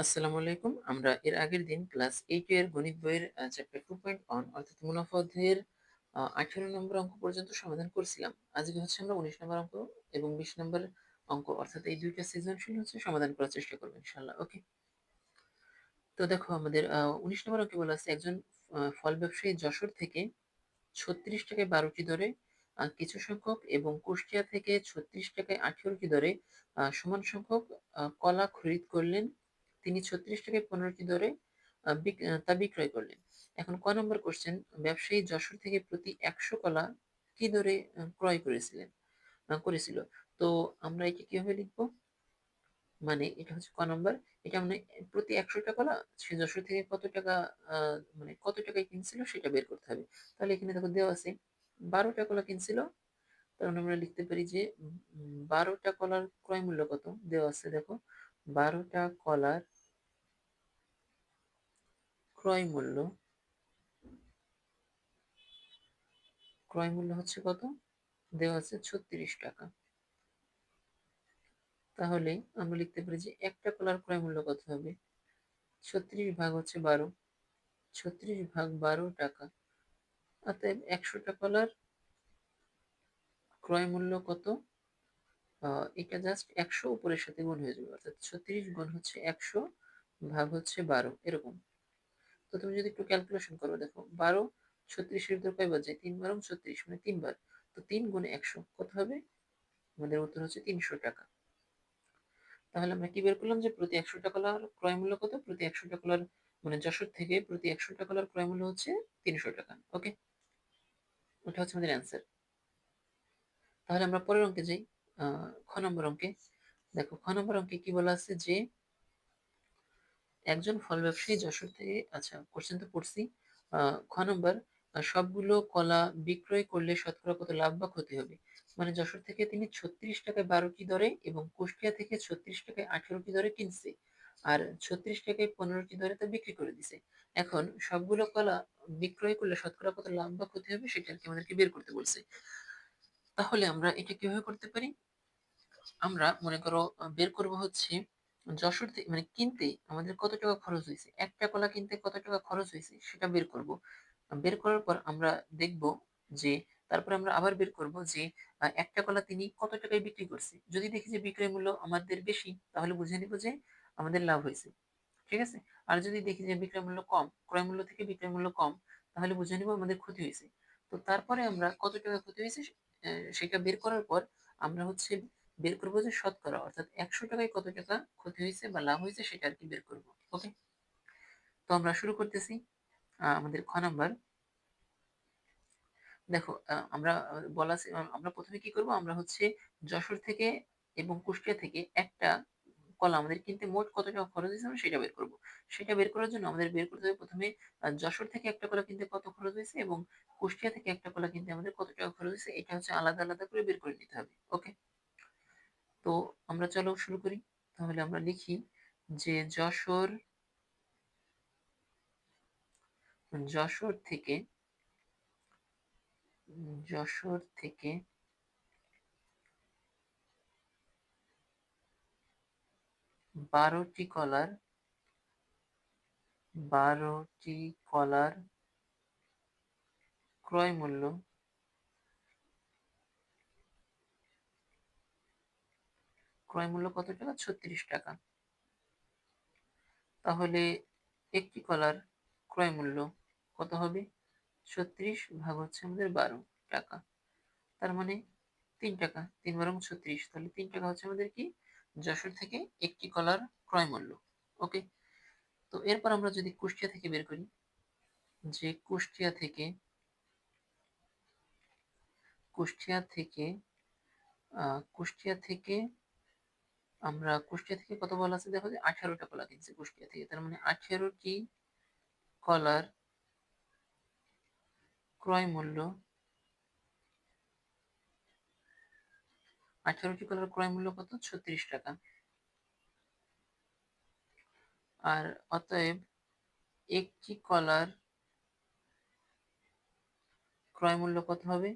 আসসালামু আলাইকুম। আমরা এর আগের দিন ক্লাস 8 এর গণিত বইয়ের চ্যাপ্টার 2.1 অর্থাৎ মুনাফা অধ্যায়ের 18 নম্বর অঙ্ক পর্যন্ত সমাধান করছিলাম। আজকে হচ্ছে আমরা 19 নম্বর অঙ্ক এবং 20 নম্বর অঙ্ক অর্থাৎ এই দুইটা সৃজনশীল হচ্ছে সমাধান করার চেষ্টা করব ইনশাআল্লাহ। ওকে। তো দেখো আমাদের 19 নম্বর অঙ্কে বলা আছে একজন ফল ব্যবসায়ী যশোর থেকে 36 টাকায় 12টি দরে কিছু সংখ্যক এবং কুষ্টিয়া থেকে 36 টাকায় 18টি দরে সমান সংখ্যক কলা খরিদ করলেন। তিনি 36 টাকায় 15টি দরে তা বিক্রয় করলেন। এখন ক নম্বর কোশ্চেন, ব্যবসায়ী যশোর থেকে প্রতি 100 কলা কি দরে ক্রয় করেছিল। তো আমরা এটা কিভাবে লিখবো? মানে এটা হচ্ছে ক নম্বর। এটা মানে প্রতি 100টা কলা সে যশোর থেকে কত টাকা মানে কত টাকায় কিনছিল সেটা বের করতে হবে। তাহলে এখানে দেখো দেওয়া আছে 12টা কলা কিনছিল। তার মানে আমরা লিখতে পারি যে 12টা কলার ক্রয় মূল্য কত দেওয়া আছে। দেখো 12টা কলার ক্রয় মূল্য হচ্ছে কত দেওয়া আছে 36 টাকা। তাহলে আমরা লিখতে পারি যে একটা কলার ক্রয় মূল্য কত হবে, 36 ভাগ হচ্ছে 12, 36 ভাগ 12 টাকা। অতএব 100টা কলার ক্রয় মূল্য কত, এটা জাস্ট 100 উপরের সাথে গুণ হয়ে যাবে, অর্থাৎ 36 গুণ হচ্ছে 100 ভাগ হচ্ছে 12 এরকম। তো তুমি যদি একটু ক্যালকুলেশন করো, দেখো 12 36 এর ভিতর কয়বার যায়, 3 বার 36 মানে 3 বার। তো 3 গুণে 100 কত হবে, আমাদের উত্তর হচ্ছে 300 টাকা। তাহলে আমরা কি বের করলাম যে প্রতি 100টা কলার ক্রয় মূল্য কত, প্রতি 100টা কলার মানে যশোর থেকে প্রতি 100টা কলার ক্রয় মূল্য হচ্ছে 300 টাকা। ওকে, ওটা হচ্ছে আমাদের অ্যান্সার। তাহলে আমরা পরের অঙ্কে যাই, খ নম্বর অঙ্কে। দেখো খ নম্বর অঙ্কে কি বলা আছে যে একজন ফল ব্যবসায়ী যশোর থেকে, আচ্ছা কোশ্চেন তো পড়ছি। খ নম্বর, সবগুলো কলা বিক্রয় করলে শতকরা কত লাভ বা ক্ষতি হবে। মানে যশোর থেকে তিনি 36 টাকায় 12টি দরে এবং কুষ্টিয়া থেকে 36 টাকায় 18টি দরে কিনছে, আর 36 টাকায় 15টি দরে তা বিক্রি করে দিছে। এখন সবগুলো কলা বিক্রয় করলে শতকরা কত লাভ বা ক্ষতি হবে সেটা আর কি আমাদেরকে বের করতে বলছে। তাহলে আমরা এটা কিভাবে করতে পারি, আমরা মনে করো বের করব হচ্ছে যশোর থেকে মানে কিনতে আমাদের কত টাকা খরচ হয়েছে, একটা কলা কিনতে কত টাকা খরচ হয়েছে সেটা বের করব। বের করার পর আমরা দেখব যে তারপরে আমরা আবার বের করব যে একটা কলা তিনি কত টাকায় বিক্রি করছে। যদি দেখি যে বিক্রয় মূল্য আমাদের বেশি তাহলে বুঝে নিব যে আমাদের লাভ হয়েছে, ঠিক আছে। আর যদি দেখি যে বিক্রয় মূল্য কম, ক্রয় মূল্য থেকে বিক্রয় মূল্য কম, তাহলে বুঝে নিব আমাদের ক্ষতি হয়েছে। তো তারপরে আমরা কত টাকা ক্ষতি হয়েছে সেটা বের করার পর আমরা হচ্ছে বের করবো যে শতকরা, অর্থাৎ 100 টাকায় কত টাকা ক্ষতি হয়েছে বা লাভ হয়েছে সেটা আর কি বের করবো। ওকে, তো আমরা শুরু করতেছি আমাদের খ নাম্বার। দেখো আমরা বলা আছে, আমরা প্রথমে কি করব, আমরা হচ্ছে যশোর থেকে এবং কুষ্টিয়া থেকে একটা কলা আমাদের কিনতে মোট কত টাকা খরচ হয়েছে আমরা সেটা বের করব। সেটা বের করার জন্য আমাদের বের করতে হবে প্রথমে যশোর থেকে একটা কলা কিনতে কত খরচ হয়েছে এবং কুষ্টিয়া থেকে একটা কলা কিনতে আমাদের কত টাকা খরচ হয়েছে, এটা হচ্ছে আলাদা আলাদা করে বের করে নিতে হবে। ওকে, তো আমরা চলো শুরু করি। তাহলে আমরা লিখি যে যশোর থেকে যশোর থেকে 12টি কলার 12টি কলার ক্রয় মূল্য কত টাকা, 36 টাকা। তাহলে একটি কলার ক্রয় মূল্য কত হবে, 36 ভাগ হচ্ছে আমাদের 12 টাকা। তার মানে 3 টাকা, 3 বারং 36, তাহলে 3 টাকা হচ্ছে আমাদের কি যশোর থেকে একটি কলার ক্রয় মূল্য। ওকে, তো এরপর আমরা যদি কুষ্টিয়া থেকে বের করি যে কুষ্টিয়া থেকে কুষ্টিয়া থেকে আমরা কুষ্টিয়া থেকে কত বলা আছে, দেখো যে 18টা কলা কিনছে কুষ্টিয়া থেকে, তার মানে 18টি কলার ক্রয় মূল্য 18টি কলার ক্রয় মূল্য কত, 36 টাকা। আর অতএব একটি কলার ক্রয় মূল্য কত হবে,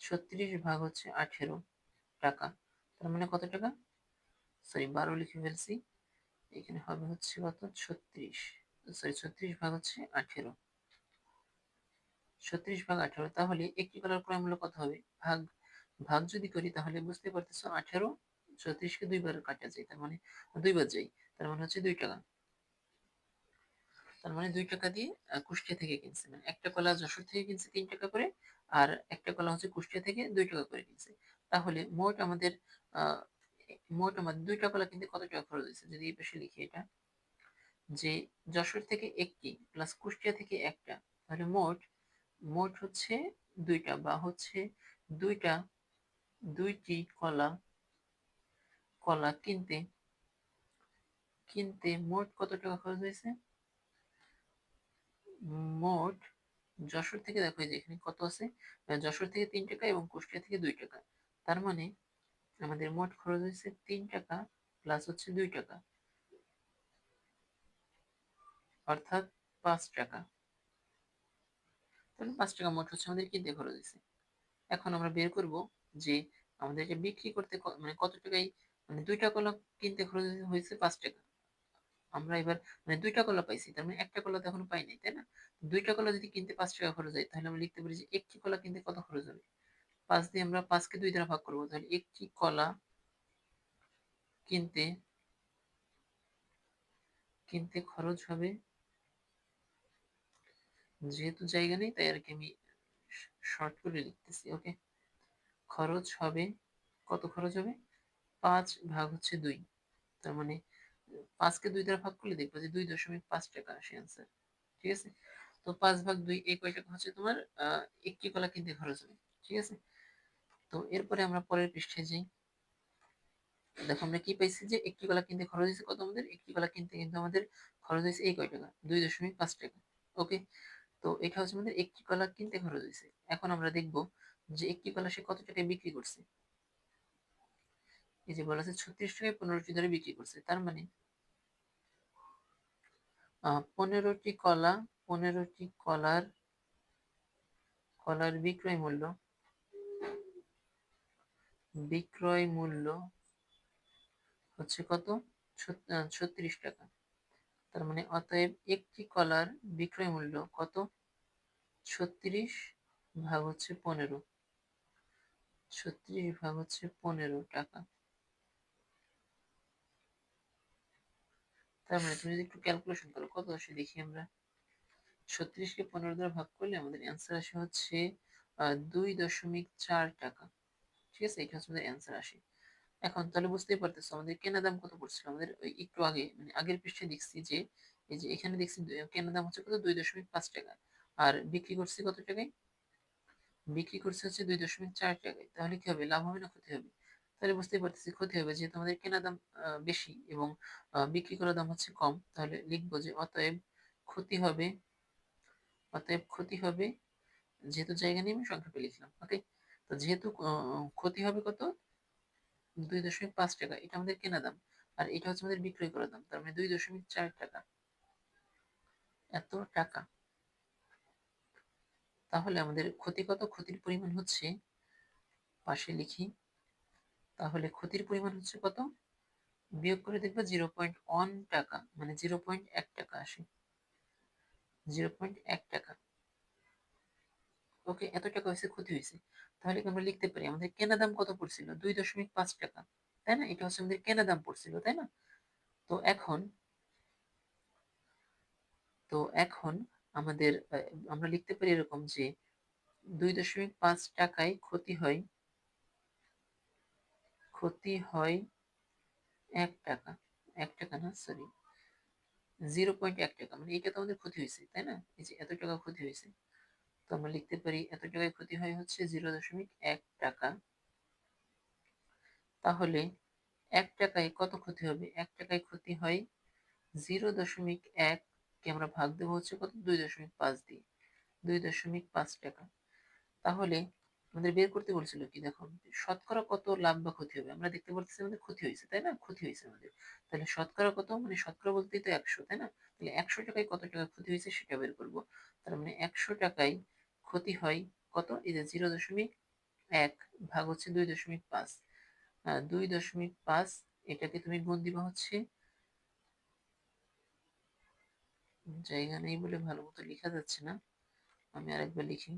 36 ভাগ হচ্ছে 18 টাকা। তার মানে কত টাকা, সরি 12 লিখে ফেলছি, এখানে হবে হচ্ছে কত 36, সরি 36 ভাগ হচ্ছে 18, 36 ভাগ 18। তাহলে একটি কলার ক্রয় মূল্য কত হবে? ভাগ ভাগ যদি করি তাহলে বুঝতে পারতেছো 18 36কে দুইবার কাটা যায়, তার মানে দুইবার যায়, তার মানে হচ্ছে 2 টাকা। তার মানে 2 টাকা দিয়ে কুষ্টিয়া থেকে কিনছে, মানে একটা কলা যশোর থেকে কিনছে 3 টাকা করে, আর একটা কলা হচ্ছে কুষ্টিয়া থেকে 2 টাকা করে কিনছে। তাহলে আহ মোট আমাদের 2টা কলা কিনতে কত টাকা খরচ হয়েছে? যদি এই পাশে লিখি এটা, যে যশোর থেকে একটি প্লাস কুষ্টিয়া থেকে একটা, তাহলে মোট মোট হচ্ছে 2টা, বা হচ্ছে দুইটা দুইটি কলা কলা কিনতে কিনতে মোট কত টাকা খরচ হয়েছে? মোট যশোর থেকে দেখো এই যে এখানে কত আছে, যশোর থেকে 3 টাকা এবং কুষ্টিয়া থেকে 2 টাকা, তার মানে আমাদের মোট খরচ হয়েছে 3 টাকা প্লাস হচ্ছে 2 টাকা, অর্থাৎ 5 টাকা। তাহলে 5 টাকা মোট হচ্ছে আমাদের কিনতে খরচ হয়েছে। এখন আমরা বের করব যে আমাদেরকে বিক্রি করতে মানে কত টাকায়, মানে 2টা কলা কিনতে খরচ হয়েছে 5 টাকা। আমরা এবার মানে 2টা কলা পাইছি, তার মানে একটা কলা তো এখনো পাই নাই, তাই না? 2টা কলা যদি কিনতে 5 টাকা খরচ হয়, তাহলে আমরা লিখতে পারি যে একটি কলা কিনতে কত খরচ হবে। 5 দিয়ে আমরা 5কে 2 দ্বারা ভাগ করবো, তাহলে একটি কলা কিনতে কিনতে খরচ হবে, যেহেতু জায়গা নেই তাই আর কি আমি শর্ট করে লিখতেছি, ওকে। খরচ হবে, কত খরচ হবে? 5 ভাগ হচ্ছে 2, তার মানে 5কে 2 দ্বারা ভাগ করলে দেখবো যে 2.5 টাকা আসে অ্যান্সার। ঠিক আছে, তো 5/2 এই কয় টাকা হচ্ছে তোমার একটি কলা কিনতে খরচ হবে। ঠিক আছে, তো এরপরে আমরা পরের পৃষ্ঠায় যাই। দেখো আমরা কি পাইছি, যে একটি কলা কিনতে খরচ হয়েছে কত, আমাদের একটি কলা কিনতে কিন্তু আমাদের খরচ হয়েছে এই কয় টাকা, 2.5 টাকা। ওকে, তো এটা হচ্ছে আমাদের একটি কলা কিনতে খরচ হয়েছে। এখন আমরা দেখব যে একটি কলা সে কত টাকায় বিক্রি করছে। এই যে বলা আছে 36 টাকায় 15টি ধরে বিক্রি করছে, তার মানে 15টি কলা 15টি কলার বিক্রয় মূল্য হচ্ছে কত? 36 টাকা। তার মানে অতএব একটি কলার বিক্রয় মূল্য কত? 36 ভাগ হচ্ছে 15, 36 ভাগ হচ্ছে 15 টাকা। তার মানে তুমি যদি একটু ক্যালকুলেশন করো কত আসে দেখি আমরা। 36কে 15 দ্বারা ভাগ করলে আমাদের অ্যান্সার আসে হচ্ছে 2.4 টাকা। ঠিক আছে, এটা হচ্ছে আমাদের অ্যান্সার আসে। এখন তাহলে বুঝতেই পারতেছো আমাদের কেনা দাম কত পড়ছিল। আমাদের ওই একটু আগে মানে আগের পৃষ্ঠায় দেখছি যে এই যে এখানে দেখছি কেনা দাম হচ্ছে কত, 2.5 টাকা, আর বিক্রি করছি কত টাকায়? বিক্রি করছে হচ্ছে 2.4 টাকায়। তাহলে কি হবে, লাভ হবে না ক্ষতি হবে? তাহলে বুঝতেই পারতেছি ক্ষতি হবে, যেহেতু আমাদের কেনা দাম বেশি এবং বিক্রি করার দাম হচ্ছে কম। তাহলে লিখবো যে অতএব ক্ষতি হবে, যেহেতু জায়গা নিয়ে আমি সংক্ষেপে লিখলাম, ওকে। তো যেহেতু ক্ষতি হবে কত, 2.5 টাকা, এটা আমাদের কেনা দাম, আর এটা হচ্ছে আমাদের বিক্রয় করার দাম, তার মানে 2.4 টাকা, এত টাকা। তাহলে আমাদের ক্ষতি কত? ক্ষতির পরিমাণ হচ্ছে, পাশে লিখি, তাহলে ক্ষতির পরিমাণ হচ্ছে কত, বিয়োগ করে দেখবো 0.1 টাকা, মানে 0.1 টাকা আসে, 0.1 টাকা। ওকে, এত টাকা হয়েছে, ক্ষতি হয়েছে। তাহলে কি আমরা লিখতে পারি আমাদের কেনা দাম কত পড়ছিল? 2.5 টাকা, তাই না? এটা হচ্ছে আমাদের কেনা দাম পড়ছিল, তাই না? তো এখন তো এখন আমাদের আমরা লিখতে পারি এরকম যে 2.5 টাকায় ক্ষতি হয় 1 টাকা, 1 টাকা না, সরি, 0.1 টাকা, মানে এটা তো আমাদের ক্ষতি হয়েছে, তাই না? এই যে এত টাকা ক্ষতি হয়েছে, তো আমরা লিখতে পারি এত টাকায় ক্ষতি হয় হচ্ছে 0.1 টাকা। তাহলে 1 টাকায় কত ক্ষতি হবে? 1 টাকায় ক্ষতি হয় 0.1 কে আমরা ভাগ দেবো হচ্ছে কত, 2.5 দিয়ে, 2.5 টাকা। তাহলে আমাদের বের করতে বলছিল কি, দেখো শতকরা কত লাভ বা ক্ষতি হবে। আমরা দেখতে পাচ্ছি আমাদের ক্ষতি হয়েছে, তাই না? ক্ষতি হয়েছে আমাদের, তাহলে শতকরা কত, মানে শতকরা বলতেই তো 100, তাই না? তাহলে 100 টাকায় কত টাকা ক্ষতি হয়েছে সেটা বের করব। তার মানে 100 টাকায় ক্ষতি হয় কত, এই যে 0.1 ভাগ হচ্ছে 2.5, 2.5, এটাকে তুমি গুণ দিবা হচ্ছে জায়গা নেই বলে ভালো মতো লেখা যাচ্ছে না, আমি আরেকবার লিখি।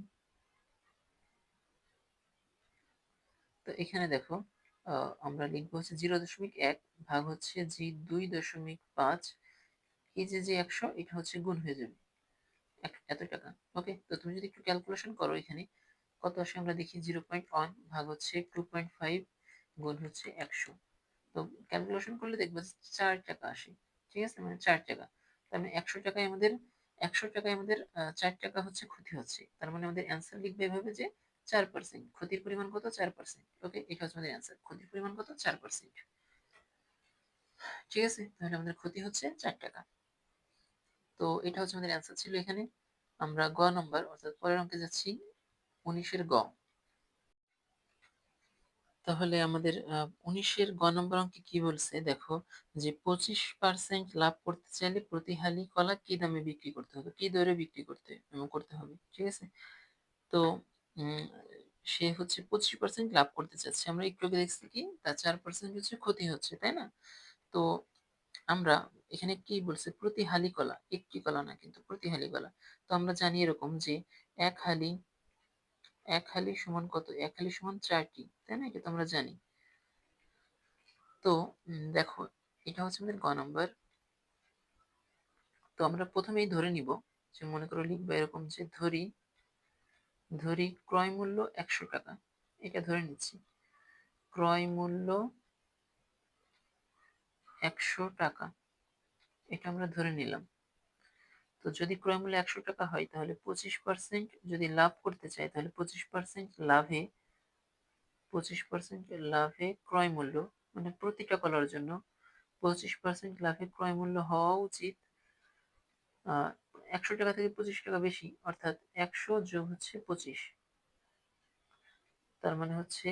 তো এখানে দেখো, আমরা লিখবো হচ্ছে 0.1 ভাগ হচ্ছে জি 2.5, এই যে 100 এটা হচ্ছে গুণ হয়ে যাবে এত টাকা। ওকে, তো তুমি যদি একটু ক্যালকুলেশন করো এখানে কত আসে আমরা দেখি। 0.1 ভাগ হচ্ছে 2.5 গুণ হচ্ছে 100। তো ক্যালকুলেশন করলে দেখবো 4 টাকা আসে। ঠিক আছে, মানে 4 টাকা। তার মানে 100 টাকায় আমাদের 100 টাকায় আমাদের 4 টাকা হচ্ছে ক্ষতি হচ্ছে। তার মানে আমাদের অ্যান্সার লিখবে এভাবে যে 4%। ক্ষতির পরিমাণ কত? 4%। ওকে, এটা হচ্ছে আমাদের অ্যান্সার। ক্ষতির পরিমাণ কত? 4%। ঠিক আছে, তাহলে আমাদের ক্ষতি হচ্ছে 4 টাকা। তো এটা হচ্ছে আমাদের অ্যান্সার ছিল এখানে। আমরা গ নম্বর অর্থাৎ পরের অঙ্কে যাচ্ছি, 19-এর গ। তাহলে আমাদের 19-এর গ নম্বর অঙ্কে কি বলছে দেখো, যে 25% লাভ করতে চাইলে প্রতি হালি কলা কি দামে বিক্রি করতে হবে, কি দরে বিক্রি করতে হবে। ঠিক আছে, তো উম, সে হচ্ছে 25% লাভ করতে চাচ্ছে। আমরা একটু আগে দেখছি কি তার 4% হচ্ছে ক্ষতি হচ্ছে, তাই না? তো আমরা এখানে কি বলছে, প্রতি হালি কলা, একটি কলা না কিন্তু প্রতি হালি কলা। তো আমরা জানি এরকম যে এক হালি এক হালি সমান কত, এক হালি সমান 4টি, তাই না? এটা তো আমরা জানি। তো দেখো, এটা হচ্ছে আমাদের গ নাম্বার। তো আমরা প্রথমেই ধরে নিব যে, মনে করো লিখবো এরকম যে ধরি ধরি ক্রয় মূল্য 100 টাকা। এটা ধরে নিচ্ছি, ক্রয় মূল্য 100 টাকা, এটা আমরা ধরে নিলাম। তো যদি ক্রয় মূল্য 100 টাকা হয় তাহলে 25% যদি লাভ করতে চাই তাহলে 25% লাভে ক্রয় মূল্য, মানে প্রতিটা কলার জন্য 25% লাভে ক্রয় মূল্য হওয়া উচিত 100 টাকা থেকে 25 টাকা বেশি, অর্থাৎ 100 যোগ হচ্ছে 25, তার মানে হচ্ছে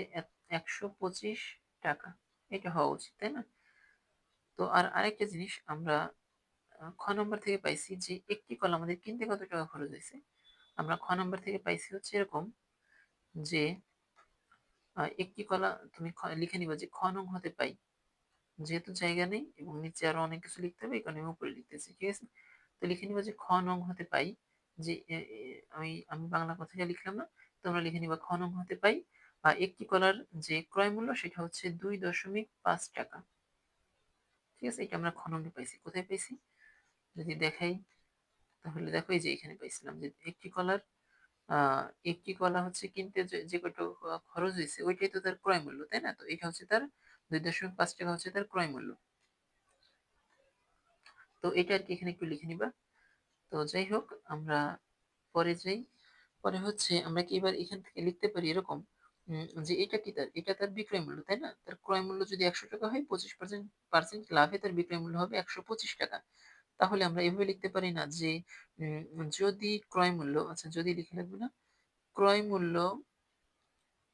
125 টাকা। এটা হওয়া উচিত, তাই না? তো আর আরেকটা জিনিস আমরা খ নম্বর থেকে পাইছি যে একটি কলা আমাদের কিনতে কত টাকা খরচ হয়েছে। আমরা খ নম্বর থেকে পাইছি হচ্ছে এরকম যে একটি কলা তুমি লিখে নিবা যে খ নং হতে পাই, যেহেতু জায়গা নেই এবং নিচে আরো অনেক কিছু লিখতে হবে, এই কারণে আমি উপরে লিখতেছি। ঠিক আছে, তো লিখে নিবা যে খ নং হতে পাই, যে আমি আমি বাংলা কথাটা লিখলাম না, তোমরা লিখে নিবা খ নং হতে পাই একটি কলার যে ক্রয় মূল্য সেটা হচ্ছে 2.5 টাকা। ঠিক আছে, এটা আমরা খ নং এ পাইছি। কোথায় পাইছি যদি দেখাই, তাহলে দেখো এই যে এখানে পাইছিলাম যে আহ একটি কলা হচ্ছে কিনতে যে কত খরচ হয়েছে ওইটাই তো তার ক্রয় মূল্য, তাই না? তো এটা হচ্ছে তার 2.5 টাকা হচ্ছে তার ক্রয় মূল্য। তো এটা আর কি এখানে একটু লিখে নিবা। তো যাই হোক, আমরা পরে যাই। পরে হচ্ছে আমরা কি এবার এখান থেকে লিখতে পারি এরকম, যে এটা কি তার, এটা তার বিক্রয় মূল্য, তাই না? তার ক্রয় মূল্য যদি 100 টাকা হয়, 25% লাভে তার বিক্রয় মূল্য হবে 125 টাকা। তাহলে আমরা এভাবে লিখতে পারি না যে যদি ক্রয় মূল্য, আচ্ছা যদি লিখে রাখবে না, ক্রয় মূল্য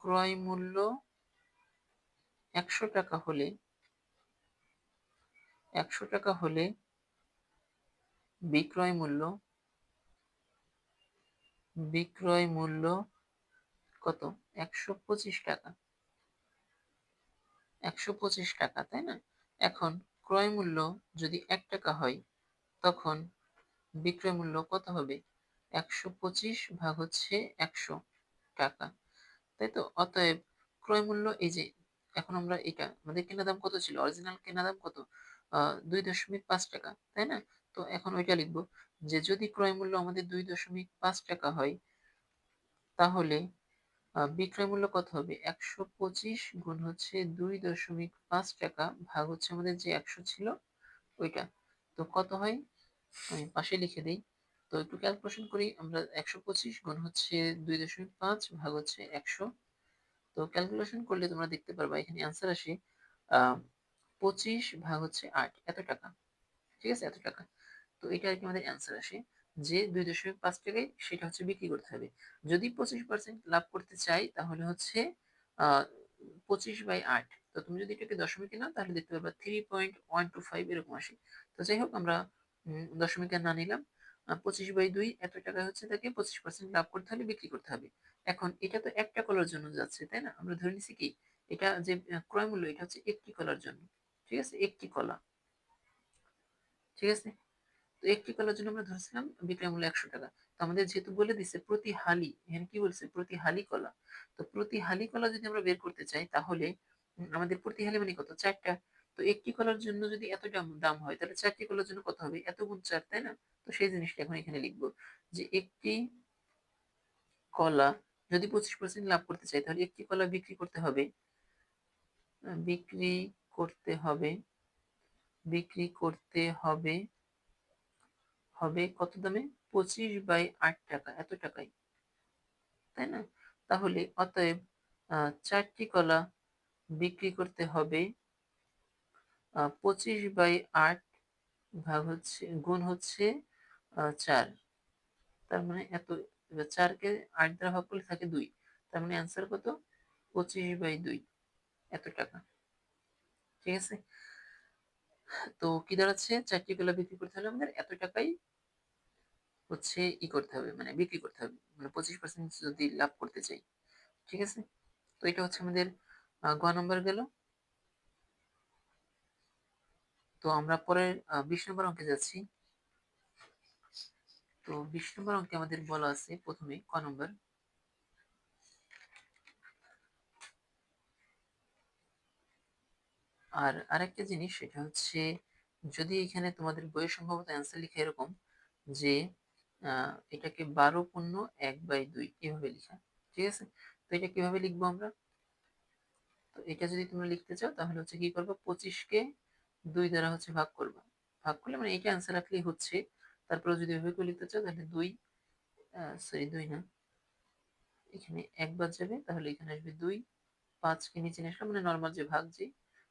ক্রয় মূল্য 100 টাকা হলে 100 টাকা হলে বিক্রয় মূল্য বিক্রয় মূল্য কত? 125 টাকা। 125 টাকা, তাই না? এখন ক্রয় মূল্য যদি 1 টাকা হয় তখন বিক্রয় মূল্য কত হবে? 125 ভাগ হচ্ছে 100 টাকা, তাই তো? অতএব ক্রয় মূল্য, এই যে এখন আমরা এটা আমাদের কেনা দাম কত ছিল, অরিজিনাল কেনা দাম কত? 2.5 টাকা, তাই না? তো এখন ওইটা লিখবো যে যদি ক্রয় মূল্য আমাদের 2.5 টাকা হয় তাহলে বিক্রয় মূল্য কত হবে? 125 গুণ হচ্ছে 2.5 টাকা ভাগ হচ্ছে আমাদের যে 100 ছিল ওইটা। তো কত হয় আমি পাশে লিখে দিই। তো একটু ক্যালকুলেশন করি আমরা, 125 গুণ হচ্ছে 2.5 ভাগ হচ্ছে 100। তো ক্যালকুলেশন করলে তোমরা দেখতে পারবা এখানে অ্যান্সার আসে 25 ভাগ হচ্ছে 8, এত টাকা। ঠিক আছে, এত টাকা। তো এটা আর কি আমাদের অ্যান্সার আসে যে 2.5 টাকায় সেটা হচ্ছে বিক্রি করতে হবে। যদি 25% লাভ করতে চাই তাহলে হচ্ছে 25/8। তো তুমি যদি এটাকে দশমিকে নাও তাহলে দেখতে পারবা 3.125 এরকম আসে। তো যাই হোক, আমরা দশমিকে না নিলাম। 25/2 এত টাকা হচ্ছে তাকে 25% লাভ করতে হলে বিক্রি করতে হবে। এখন এটা তো একটা কলার জন্য যাচ্ছে, তাই না? আমরা ধরে নিছি কি এটা যে ক্রয় মূল্য এটা হচ্ছে একটি কলার জন্য। ঠিক আছে, একটি কলা। ঠিক আছে, তো একটি কলার জন্য আমরা ধরছিলাম বিক্রয় মূল্য 100 টাকা। তো আমাদের যেহেতু বলে দিছে প্রতি হালি, এখানে কি বলছে প্রতি হালি কলা। তো প্রতি হালি কলা যদি আমরা বের করতে চাই তাহলে আমাদের প্রতি হালি মানে কত, 4টা। তো একটি কলার জন্য যদি এত দাম দাম হয় তাহলে 4টি কলার জন্য কত হবে, এত গুণ 4, তাই না? তো সেই জিনিসটা এখন এখানে লিখবো যে একটি কলা যদি 25% লাভ করতে চাই তাহলে একটি কলা বিক্রি করতে হবে, বিক্রি করতে হবে, বিক্রি করতে হবে হবে কত দামে, 25/8 টাকা, এত টাকায়, তাই না? তাহলে অতএব 4টি কলা বিক্রি করতে হবে 25/8 ভাগ হচ্ছে গুণ হচ্ছে 4, তার মানে এত। এবার 4 কে 8 দ্বারা ভাগ করলে থাকে 2, তার মানে অ্যান্সার কত, 25/2, এত টাকা। ঠিক আছে, তো কি দাঁড়াচ্ছে, 4টি কলা বিক্রি করতে হলে আমাদের এত টাকাই হচ্ছে করতে হবে, মানে বিক্রি করতে হবে, মানে 25% যদি লাভ করতে চাই। ঠিক আছে, তো এটা হচ্ছে আমাদের গ নম্বর গেল। তো আমরা পরের 20 নম্বর অঙ্কে যাচ্ছি। তো 20 নম্বর অঙ্কে আমাদের বলা আছে প্রথমে ক নম্বর, আর আরেকটা জিনিস সেটা হচ্ছে যদি এখানে তোমাদের বইয়ের সম্ভবত অ্যান্সার লিখে এরকম যে এটাকে 12 × 1/2 এভাবে লিখা। ঠিক আছে, তো এটা কিভাবে লিখবো আমরা, তো এটা যদি তোমরা লিখতে চাও তাহলে হচ্ছে কি করবো, 25কে 2 দ্বারা হচ্ছে ভাগ করবা। ভাগ করলে মানে এটা অ্যান্সার রাখলেই হচ্ছে। তারপরে যদি এভাবে করে লিখতে চাও তাহলে 2, সরি 2 না, এখানে একবার যাবে তাহলে এখানে আসবে 2, 5কে নিচে নিয়ে আসলাম, মানে নর্মাল যে ভাগ, যে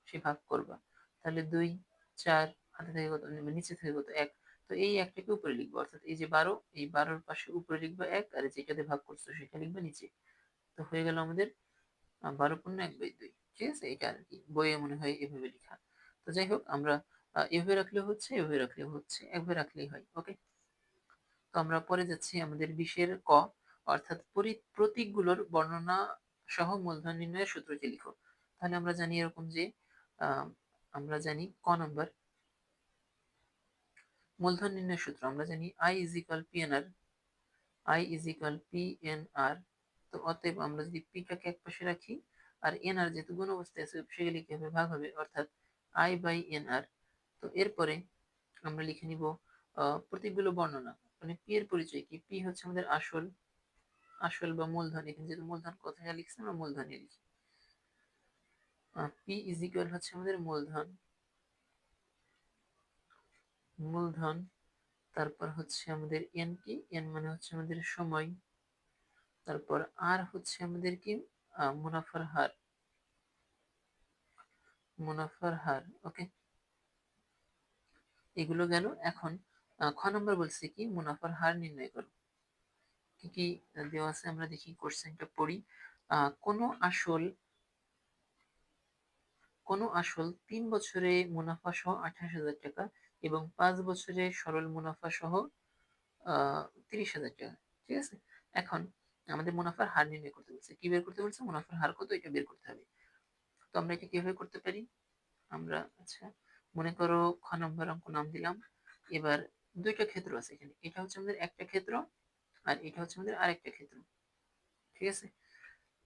সে ভাগ করবা। তাহলে 2, 4, হাতে থেকে কত, নিচে থেকে কত, 1। তো এই একটাকে উপরে লিখবো, অর্থাৎ এই যে 12, এই 12-র পাশে উপরে লিখবা 1, আর যেটাতে ভাগ করছো সেটা লিখবা নিচে। তো হয়ে গেল আমাদের 12 × 1/2। ঠিক আছে, এটা আর কি বইয়ে মনে হয় এভাবে লেখা। তো যাই হোক, আমরা এভাবে রাখলেও হচ্ছে, এভাবে রাখলেও হচ্ছে, একভাবে রাখলেই হয়। ওকে, তো আমরা পরে যাচ্ছি আমাদের 20-এর ক, অর্থাৎ প্রতীকগুলোর বর্ণনা সহ মূলধন নির্ণয়ের সূত্রটি লিখো। তাহলে আমরা জানি এরকম যে আহ, আমরা জানি ক নম্বর মূলধন নির্ণয়ের সূত্র, আমরা জানি I is equal P N R, I is equal P N R. তো অতএব আমরা যদি পিটাকে এক পাশে রাখি আর এন আর যেহেতু গুণ অবস্থায় আছে সেগুলি কি হবে, ভাগ হবে, অর্থাৎ আই বাই এন আর। তো এরপরে আমরা লিখে নিব প্রতীকগুলো বর্ণনা, মানে পি এর পরিচয় কি, পি হচ্ছে আমাদের আসল, আসল বা মূলধন, এখানে যেহেতু মূলধন কথাটা লিখছি আমরা মূলধনে লিখি। পি ইজ ইকুয়াল হচ্ছে আমাদের মূলধন, মূলধন। তারপর হচ্ছে আমাদের এন কি, এন মানে হচ্ছে আমাদের সময়। তারপর আর হচ্ছে আমাদের কি, মুনাফার হার, মুনাফার হার। ওকে, এগুলো গেল। এখন খ নম্বর বলছে কি, মুনাফার হার নির্ণয় করো। কি কি দেওয়া আছে আমরা দেখি, কোশ্চেনটা পড়ি। কোনো আসল, কোনো আসল 3 বছরে মুনাফা সহ 28,000 টাকা এবং 5 বছরে সরল মুনাফা সহ 30,000 টাকা। ঠিক আছে, এখন আমাদের মুনাফার হার নির্ণয় করতে বলছে, কি বের করতে বলছে, মুনাফার হার কত এটা বের করতে হবে। তো আমরা এটা কিভাবে করতে পারি, আমরা আচ্ছা মনে করো খ নম্বর অঙ্ক নাম দিলাম। এবার দুইটা ক্ষেত্র আছে এখানে, এটা হচ্ছে আমাদের একটা ক্ষেত্র আর এটা হচ্ছে আমাদের আরেকটা ক্ষেত্র। ঠিক আছে,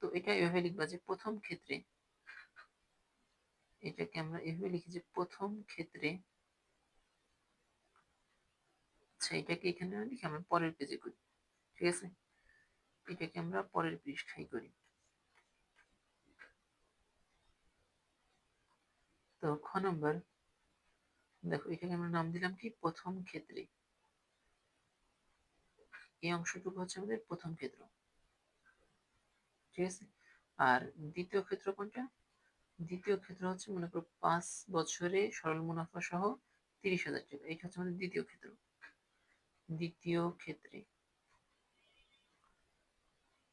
তো এটা এভাবে লিখবা যে প্রথম ক্ষেত্রে, এটাকে আমরা এভাবে লিখি যে প্রথম ক্ষেত্রে, আচ্ছা এটাকে এখানে না লিখে আমরা পরের পেজে করি। ঠিক আছে, এটাকে আমরা পরের পৃষ্ঠায় করি। তো খ নম্বর দেখো, এটাকে আমরা নাম দিলাম কি, প্রথম ক্ষেত্রে। এই অংশটুকু হচ্ছে আমাদের প্রথম ক্ষেত্র। ঠিক আছে, আর দ্বিতীয় ক্ষেত্র কোনটা, দ্বিতীয় ক্ষেত্র হচ্ছে মনে করো 5 বছরে সরল মুনাফা সহ 30,000 টাকা, এটা হচ্ছে আমাদের দ্বিতীয় ক্ষেত্র, দ্বিতীয় ক্ষেত্রে।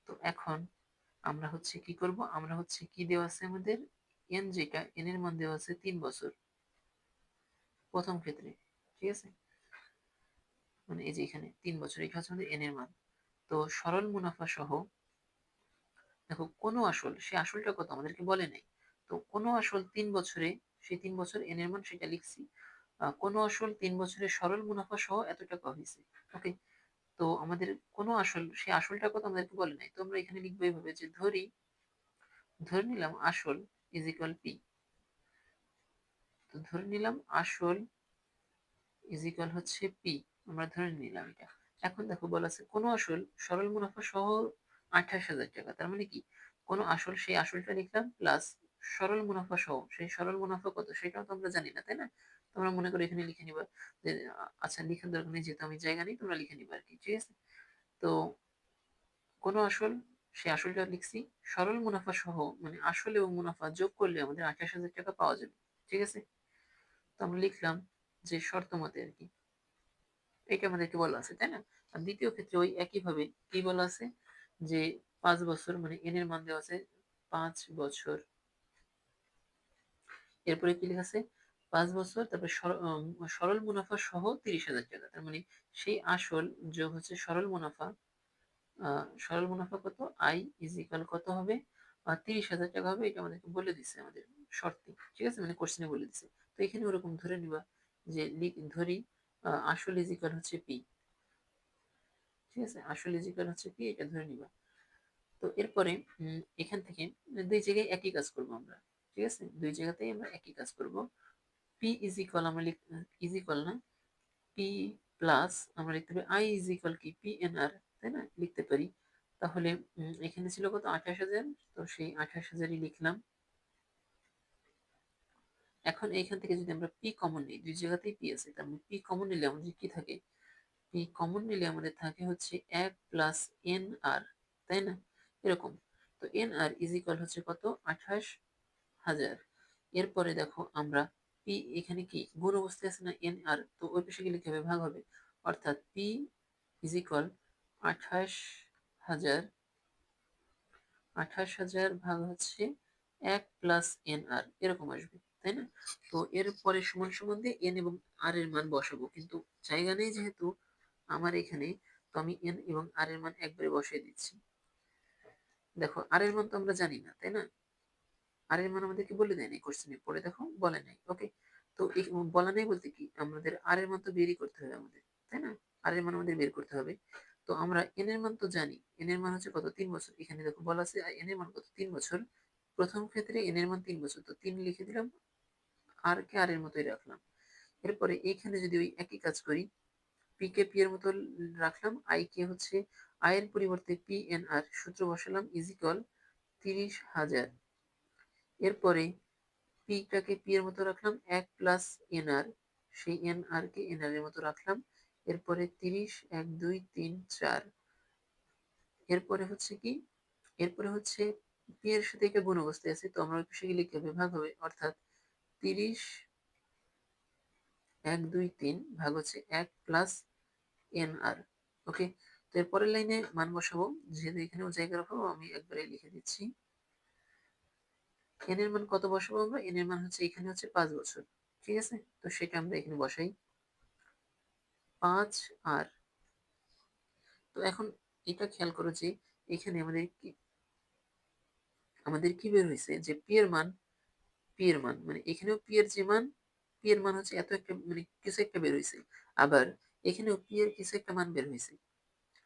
তো এখন আমরা হচ্ছে কি করব, আমরা হচ্ছে কি দেওয়া আছে আমাদের, এন, যেটা এন এর মান দেওয়া আছে 3 বছর প্রথম ক্ষেত্রে। ঠিক আছে, মানে এই যে এখানে 3 বছর, এটা হচ্ছে আমাদের এন এর মান। তো সরল মুনাফা সহ, দেখো কোনো আসল, সে আসলটা কত আমাদেরকে বলে নাই, তো কোনো আসল 3 বছরে, সেই 3 বছর এন এর মান সেটা লিখছি। কোনো আসল 3 বছরের সরল মুনাফা সহ এত টাকা হয়েছে। ওকে, তো আমাদের কোনো আসল, সেই আসলটা কত আমাদেরকে বলে নাই, তো আমরা এখানে লিখবো এইভাবে যে ধরে নিলাম আসল ইজ ইকুয়াল পি। তো ধরে নিলাম আসল ইজ ইকুয়াল হচ্ছে পি, আমরা ধরে নিলাম এটা। এখন দেখো বলা আছে কোনো আসল সরল মুনাফা সহ 28,000 টাকা, তার মানে কি কোনো আসল, সেই আসলটা লিখলাম প্লাস সরল মুনাফা সহ, সেই সরল মুনাফা কত সেটাও তো আমরা জানি না, তাই না? তোমরা মনে করো এখানে লিখে নিবা যে আচ্ছা লিখার দরকার নেই, যেহেতু আমি জায়গা নেই, তোমরা লিখে নিবা আর কি, ঠিক আছে? তো কোনো আসল, সেই আসলটা লিখছি, সরল মুনাফা সহ মানে আসল এবং মুনাফা যোগ করলে আমাদের 28,000 টাকা পাওয়া যাবে, ঠিক আছে? তো আমরা লিখলাম যে শর্ত মতে আর কি, এটা আমাদেরকে বলা আছে, তাই না? আর দ্বিতীয় ক্ষেত্রে ওই একইভাবে কি বলা আছে যে 5 বছর, মানে এন এর মান দেওয়া আছে 5 বছর, এরপরে কি লেখা আছে 5 বছর, তারপরে সরল মুনাফা সহ 30,000 টাকা, তার মানে সেই আসল যোগ হচ্ছে সরল মুনাফা, সরল মুনাফা কত, আই ইজ ইকুয়াল কত হবে, 30,000 টাকা হবে, এটা আমাদেরকে বলে দিচ্ছে আমাদের শর্তে, ঠিক আছে, মানে কোশ্চেনে বলে দিচ্ছে। তো এখানে ওরকম ধরে নিবা যে ধরি আসল ইজ ইকুয়াল হচ্ছে পি, ঠিক আছে, আসল ইজ ইকুয়াল হচ্ছে পি, এটা ধরে নিবা। তো এরপরে এখান থেকে দুই জায়গায় একই কাজ করব আমরা, ঠিক আছে, দুই জায়গাতেই আমরা একই কাজ করব। পি ইজ ইকুয়াল আমরা ইজ ইকুয়াল না, পি প্লাস আমরা লিখতে পারি আই ইজ ইকুয়াল কি পি এন আর, তাই না, লিখতে পারি। তাহলে এখানে ছিল কত 28,000, তো সেই 28,000ই লিখলাম। এখন এইখান থেকে যদি আমরা পি কমন নিই, দুই জায়গাতেই পি আছে, তার মানে পি কমন নিলে আমাদের কি থাকে, পি কমন নিলে আমাদের থাকে হচ্ছে 1 প্লাস এন আর, তাই না, এরকম। তো এন আর ইজ ইকুয়াল হচ্ছে কত, 28,000। এরপরে দেখো আমরা পি এখানে কি গুণ অবস্থায় আছে না এন আর, তো ওই পাশে গেলে কি হবে, ভাগ হবে, অর্থাৎ পি ইজ ইকুয়াল 28,000, 28,000 ভাগ হচ্ছে 1 প্লাস এন আর, এরকম আসবে, তাই না? তো এরপরে সমান সমান দিয়ে এন এবং আর এর মান বসাবো, কিন্তু জায়গা নেই যেহেতু আমার এখানে, তো আমি এন এবং আর এর মান একবারে বসিয়ে দিচ্ছি। দেখো আর এর মান তো আমরা জানি না, তাই না? আর এর মান আমাদেরকে বলে দেয় নাই কোশ্চেনে, পড়ে দেখো বলে নাই, ওকে। তো বলা নেই বলতে কি আমাদের আর এর মান তো বেরই করতে হবে আমাদের, তাই না? আর এর মান আমাদের বের করতে হবে। তো আমরা এন এর মান তো জানি, এন এর মান হচ্ছে কত, 3 বছর, এখানে দেখো বলা আছে এন এর মান কত, 3 বছর। প্রথম ক্ষেত্রে এন এর মান 3 বছর, তো 3 লিখে দিলাম, আর কে আর এর মতোই রাখলাম। এরপরে এইখানে যদি ওই একই কাজ করি, পি কে পি এর মতো রাখলাম, আই কে হচ্ছে আই এর পরিবর্তে পি এন আর, সূত্র বসালাম ইজ ইকুয়াল 30,000। এরপরে পিটাকে পি এর মতো রাখলাম, 1 প্লাস এন আর, সেই এন আর কে এন আর এর মতো রাখলাম। এরপরে 30, 1, 2, 3, 4। এরপরে হচ্ছে কি, এরপরে হচ্ছে পি এর সাথে একটা গুণ অবস্থায় আছে, তো আমরা ওই পাশে গেলে কি হবে, ভাগ হবে, অর্থাৎ 30, 1, 2, 3 ভাগ হচ্ছে 1 প্লাস এন আর। ওকে, তো এর পরের লাইনে মান বসাবো, যেহেতু এখানেও জায়গার অভাব আমি একবারে লিখে দিচ্ছি। এন এর মান কত বসাবো আমরা, এন এর মান হচ্ছে এখানে হচ্ছে 5 বছর, ঠিক আছে, তো সেটা আমরা এখানে বসাই 5 আর। তো এখন এটা খেয়াল করো যে এখানে আমাদের কি বের হয়েছে যে পি এর মান মানে এখানেও পি এর যে মান, পি এর মান হচ্ছে এত একটা, মানে কিছু একটা বের হয়েছে, আবার এখানেও পি এর কিছু একটা মান বের হয়েছে,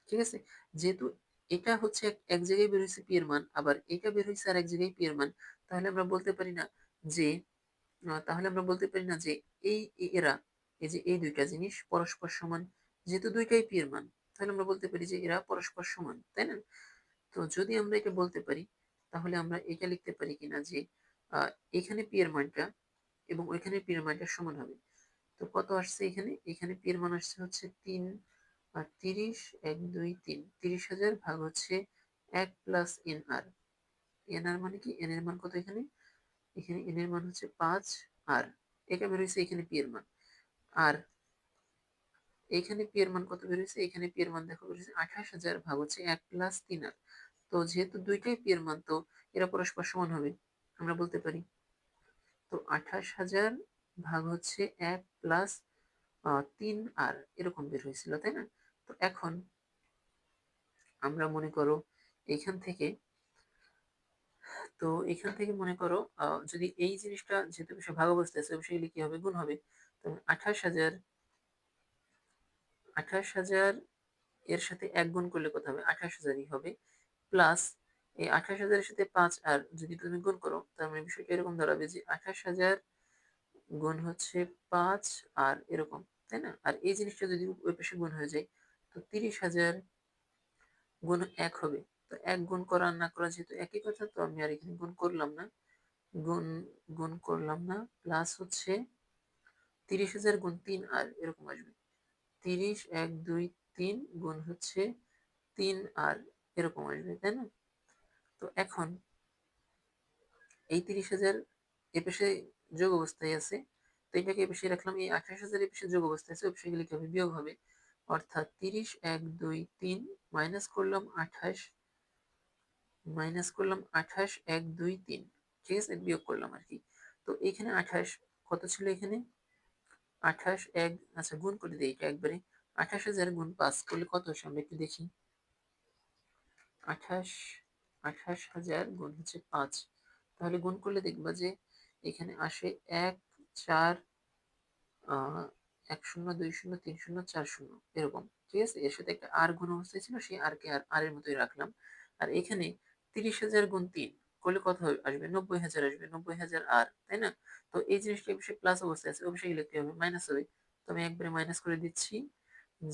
ঠিক আছে। যেহেতু এটা হচ্ছে এক জায়গায় বের হয়েছে পি এর মান, আবার এটা বের হয়েছে আর এক জায়গায় পি এর মান, তাহলে আমরা বলতে পারি না যে তাহলে আমরা বলতে পারি না যে এই এরা, এই যে এই দুইটা জিনিস পরস্পর সমান, যেহেতু দুইটাই পি এর মান, তাহলে আমরা বলতে পারি যে এরা পরস্পর সমান, তাই না? তো যদি আমরা এটা বলতে পারি, তাহলে আমরা এটা লিখতে পারি কিনা যে এখানে পি এর মানটা এবং ওইখানে পি এর মানটা সমান হবে। তো কত আসছে এখানে, এখানে পি এর মান আসছে হচ্ছে 3 আর 30, 1, 2, 3, 30,000 ভাগ হচ্ছে 1 প্লাস এন আর। এন আর মানে কি, এন এর মান কত এখানে, এখানে এন এর মান হচ্ছে 5, আর এটা বের হয়েছে এখানে পি এর মান, আর এখানে পি এর মান কত বের হয়েছে, এখানে পি এর মান দেখো বের হয়েছে 28,000 ভাগ হচ্ছে 1 প্লাস 3 আর। তো যেহেতু দুইটাই পি এর মান, তো এরা পরস্পর সমান হবে, আমরা বলতে পারি। তো 28,000 ভাগ হচ্ছে 1 প্লাস 3 আর, এরকম বের হয়েছিল, তাই না? তো এখন আমরা মনে করো এখান থেকে, তো এখান থেকে মনে করো যদি এই জিনিসটা যেহেতু বিষয় ভাগ অবস্থায় আছে, অবশ্যই কি হবে, গুণ হবে। তো 28,000 এর সাথে 1 গুণ করলে কত হবে? 28,000ই হবে। প্লাস এই 28,000 এর সাথে 5 আর যদি তুমি গুণ করো, তার মানে বিষয়টা এরকম দাঁড়াবে যে 28,000 গুণ হচ্ছে 5 আর এরকম, তাই না? আর এই জিনিসটা যদি ওই পাশে গুণ হয়ে যায়, তো 30,000 গুণ 1 হবে। তো 1 গুণ করা আর না করা যেহেতু একই কথা, তো আমি আর এখানে গুণ করলাম না। গুণ গুণ করলাম না। প্লাস হচ্ছে 30,000 গুণ 3 আর এরকম আসবে। 30, 1, 2, 3 গুণ হচ্ছে 3 আর এরকম আসবে, তাই না? তো এখন এই 30,000 এপাশে যোগ অবস্থায় আছে, তো এটাকে এপাশে রাখলাম। এই 28,000 এপাশে যোগ অবস্থায় আছে, ওপাশে গেলে কি হবে? বিয়োগ হবে। অর্থাৎ 30, 1, 2, 3 মাইনাস করলাম 28, 1, 2, 3, ঠিক আছে? বিয়োগ করলাম আর কি। তো এখানে 28 কত ছিল এখানে? 28, 1, আচ্ছা গুণ করে দিই এটা একবারে। 28,000 গুণ 5 করলে কত আসে আমরা একটু দেখি। 28, 28,000 গুণ হচ্ছে 5, তাহলে গুণ করলে দেখবা যে এখানে আসে 1, 4, 1, 0, 2, 0, 3, 0, 4, 0 এরকম, ঠিক আছে? এর সাথে একটা আর গুণ অবস্থায় ছিল, সেই আর কে আর এর মতোই রাখলাম। আর এখানে 30,000 গুণ 3 করলে কত আসবে? 90,000 আসবে। 90,000 আর, তাই না? তো এই জিনিসটা অবশ্যই প্লাস অবস্থায় আছে, অবশ্যই গেলে কি হবে? মাইনাস হবে। তো আমি একবারে মাইনাস করে দিচ্ছি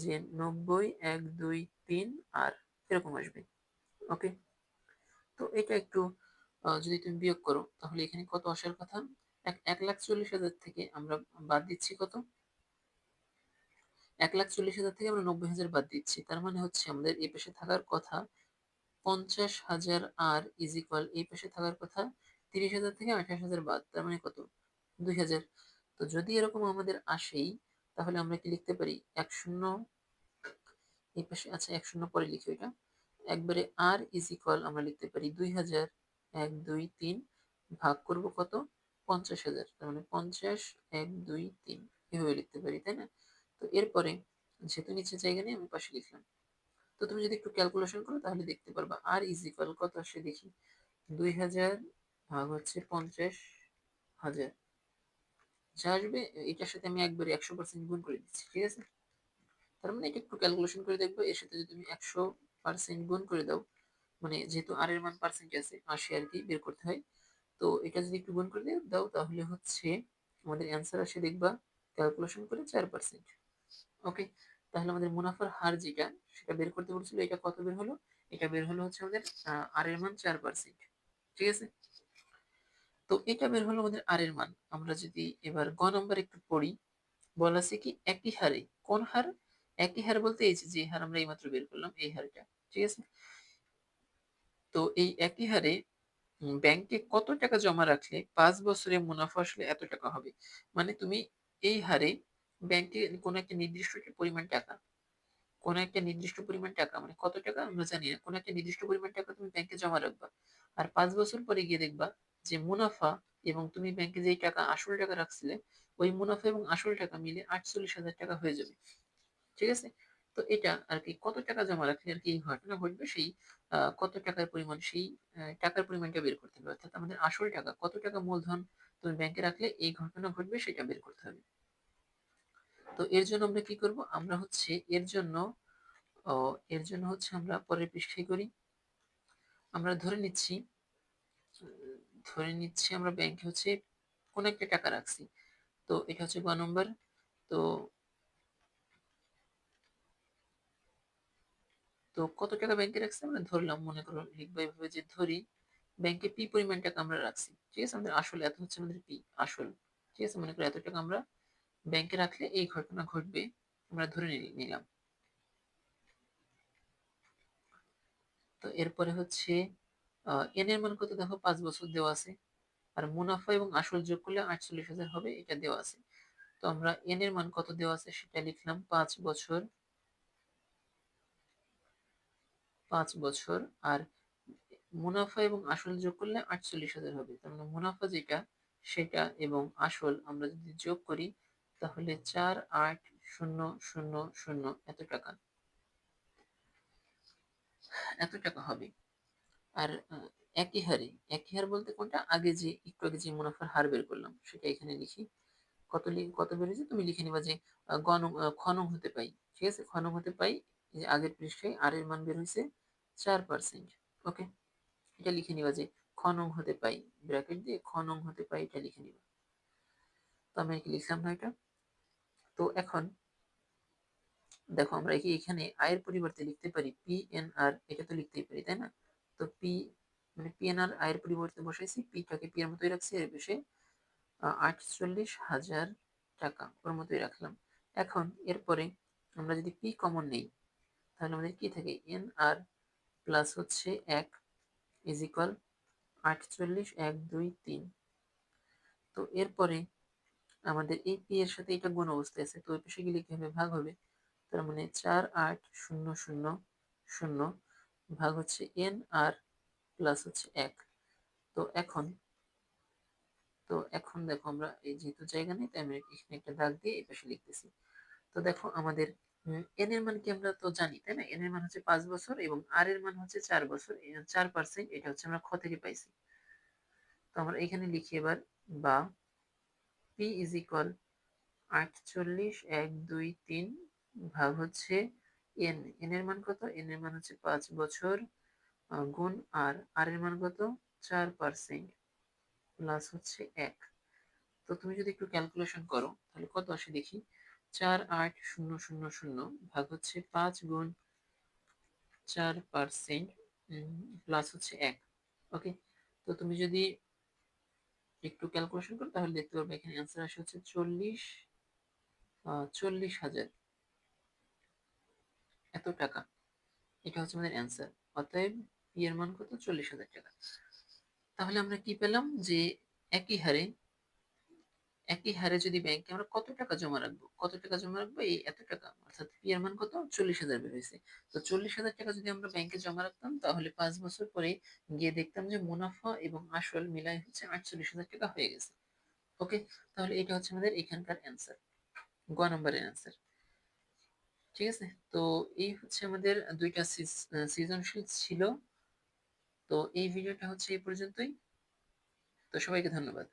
যে 90, 1, 2, 3 আর এরকম আসবে। ওকে, তো এটা একটু যদি তুমি বিয়োগ করো, তাহলে এখানে কত আসার কথা? 1,40,000 থেকে আমরা বাদ দিচ্ছি কত? 1,40,000 থেকে আমরা 90,000 বাদ দিচ্ছি। তার মানে হচ্ছে আমাদের এই পাশে থাকার কথা 50,000 আর ইজ ইকুয়াল এই পাশে থাকার কথা 30,000 থেকে 28,000 বাদ। তার মানে কত? 2,000। তো যদি এরকম আমাদের আসেই, তাহলে আমরা কি লিখতে পারি? 1 শূন্য এই পাশে, আচ্ছা 1 শূন্য পরে লিখি ওইটা। একবারে আর ইজ ইকুয়াল আমরা লিখতে পারি 2,000, 1, 2, 3 ভাগ করব কত? 50,000। তার মানে 50, 1, 2, 3 এভাবে লিখতে পারি, তাই না? তো এরপরে যেহেতু নিচে জায়গা নেই, আমি পাশে লিখলাম। তো তুমি যদি একটু ক্যালকুলেশন করো, তাহলে দেখতে পারবা আর ইজ ইকুয়াল কত আসে দেখি। 2,000 ভাগ হচ্ছে 50,000 যা আসবে, এটার সাথে আমি একবারে 100% গুণ করে দিচ্ছি, ঠিক আছে? তার মানে এটা একটু ক্যালকুলেশন করে দেখবো, এর সাথে যদি তুমি 100% গুণ করে দাও, মানে যেহেতু আর এর মান পার্সেন্ট আছে, 80 আর কি বের করতে হয়, তো এটা যদি একটু গুণ করে দাও, তাহলে হচ্ছে আমাদের অ্যান্সার আসে দেখবা ক্যালকুলেশন করে 4%। ওকে, তাহলে আমাদের মুনাফার হার যেটা, সেটা বের করতে বলছিল, এটা কত বের হলো? এটা বের হলো হচ্ছে আমাদের আর এর মান 4%, ঠিক আছে? তো এটা বের হলো আমাদের আর এর মান। আমরা যদি এবার গ নম্বর একটু পড়ি, বলা আছে কি একই হারে, কোন হার? একই হার বলতে এই যে হার আমরা এইমাত্র বের করলাম, এই হারটা, ঠিক আছে? তো এই একই হারে ব্যাংকে কত টাকা জমা রাখলে 5 বছরে মুনাফা আসলে এত টাকা হবে। মানে তুমি এই হারে ব্যাংকে কোনো একটা নির্দিষ্ট পরিমাণ টাকা, কোনো একটা নির্দিষ্ট পরিমাণ টাকা, মানে কত টাকা আমরা জানি না, কোনো একটা নির্দিষ্ট পরিমাণ টাকা তুমি ব্যাংকে জমা রাখবা। আর 5 বছর পরে গিয়ে দেখবা যে মুনাফা এবং তুমি ব্যাংকে যেই টাকা আসল টাকা রাখছিলে, ওই মুনাফা এবং আসল টাকা মিলে 48,000 টাকা হয়ে যাবে, ঠিক আছে? তো এটা আর কি কত টাকা জমা রাখলে আর কি এই ঘটনা ঘটবে, সেই কত টাকার পরিমাণ, সেই টাকার পরিমাণটা বের করতে হবে। অর্থাৎ আমাদের আসল টাকা কত টাকা মূলধন তুমি ব্যাংকে রাখলে এই ঘটনা ঘটবে, সেটা বের করতে হবে। তো এর জন্য আমরা কি করব? আমরা হচ্ছে এর জন্য হচ্ছে আমরা পরের পৃষ্ঠায় করি। আমরা ধরে নিচ্ছি আমরা ব্যাংকে হচ্ছে কোন একটা টাকা রাখছি। তো এটা হচ্ছে গ নম্বর। তো তো কত টাকা ব্যাংকে রাখছি আমরা ধরলাম, মনে করো লিখবো এভাবে যে ধরি ব্যাংকে পি পরিমাণ টাকা আমরা রাখছি, ঠিক আছে? আমাদের আসল এত হচ্ছে আমাদের পি আসল, ঠিক আছে? মনে করো এত টাকা আমরা ব্যাংকে রাখলে এই ঘটনা ঘটবে, আমরা ধরে নিলাম। তো এরপরে হচ্ছে এন এর মান কত দেখো, 5 বছর দেওয়া আছে। আর মুনাফা এবং আসল যোগ করলে 48,000 হবে, এটা দেওয়া আছে। তো আমরা এন এর মান কত দেওয়া আছে সেটা লিখলাম, 5 বছর, 5 বছর। আর মুনাফা এবং আসল যোগ করলে 48,000 হবে। তার মানে মুনাফা যেটা, সেটা এবং আসল আমরা যদি যোগ করি, তাহলে 4,8,000 এত টাকা হবে। আর একই হারে, একই হার বলতে কোনটা? আগে যে একটু আগে যে মুনাফার হার বের করলাম, সেটা এখানে লিখি। কত বেড়েছে তুমি লিখে নিবা যে খ নং হতে পাই। ঠিক আছে, খ নং হতে পাই, এই যে আগের পৃষ্ঠায় আর এর মান বের হয়েছে 4%। ওকে, এটা লিখে নিবা যে খ নং হতে পাই, ব্র্যাকেট দিয়ে খ নং হতে পাই এটা লিখে নিবা। তো আমি কি লিখলাম না এটা। তো এখন দেখো আমরা কি এখানে আয়ের পরিবর্তে লিখতে পারি পিএনআর, এটা তো লিখতেই পারি তাই না। তো মানে পিএনআর আয়ের পরিবর্তে বসাইছি, পিটাকে পি এর মতোই রাখছি, এর বেশে 48,000 টাকা ওর মতোই রাখলাম। এখন এরপরে আমরা যদি পি কমন নেই তাহলে আমাদের কি থাকে, এন আর প্লাস হচ্ছে 1 ইজ ইকুয়াল 48,123। তো এরপরে আমাদের এই পি এর সাথে এটা গুণ অবস্থায় আছে, তো ওই পাশে গেলে কি হবে, ভাগ হবে। তার মানে 48,000 ভাগ হচ্ছে এন আর প্লাস হচ্ছে 1। তো এখন দেখো আমরা এই যেহেতু জায়গা নেই তাই আমি এখানে একটা দাগ দিয়ে এই পাশে লিখতেছি। তো দেখো আমাদের এন এর মান কি আমরা তো জানি তাই না, এন এর মান হচ্ছে 5 বছর এবং আর এর মান হচ্ছে 4 বছর, 4%, এটা হচ্ছে আমরা খ থেকে পাইছি। তো আমরা এখানে লিখি এবার, বা পি ইজ ইকুয়াল 48,123 ভাগ হচ্ছে এন, এন এর মান কত, এন এর মান হচ্ছে 5 বছর গুণ আর এর মান কত 4% প্লাস হচ্ছে 1। তো তুমি যদি একটু ক্যালকুলেশন করো তাহলে কত আসে দেখি, 48,000 ভাগ হচ্ছে 5 গুণ 4% প্লাস হচ্ছে 1। ওকে, তো তুমি যদি একটু ক্যালকুলেশন করো তাহলে দেখতে পারবে এখানে অ্যান্সার আসে হচ্ছে 40,000 এত টাকা। এটা হচ্ছে আমাদের অ্যান্সার। অতএব পি এর মান কত, 40,000 টাকা। তাহলে আমরা কি পেলাম যে একই হারে যদি ব্যাংকে আমরা কত টাকা জমা রাখবো, এই এত টাকা, অর্থাৎ পি এর মান কত, 40,000 বের হয়েছে। তো 40,000 টাকা যদি আমরা ব্যাংকে জমা রাখতাম তাহলে 5 বছর পরে গিয়ে দেখতাম যে মুনাফা এবং আসল মিলাই হচ্ছে 48,000 টাকা হয়ে গেছে। ওকে, তাহলে এটা হচ্ছে আমাদের এখানকার অ্যান্সার, গ নম্বরের অ্যান্সার। ঠিক আছে, তো এই হচ্ছে আমাদের দুইটা সৃজনশীল ছিল। তো এই ভিডিওটা হচ্ছে এই পর্যন্তই। তো সবাইকে ধন্যবাদ।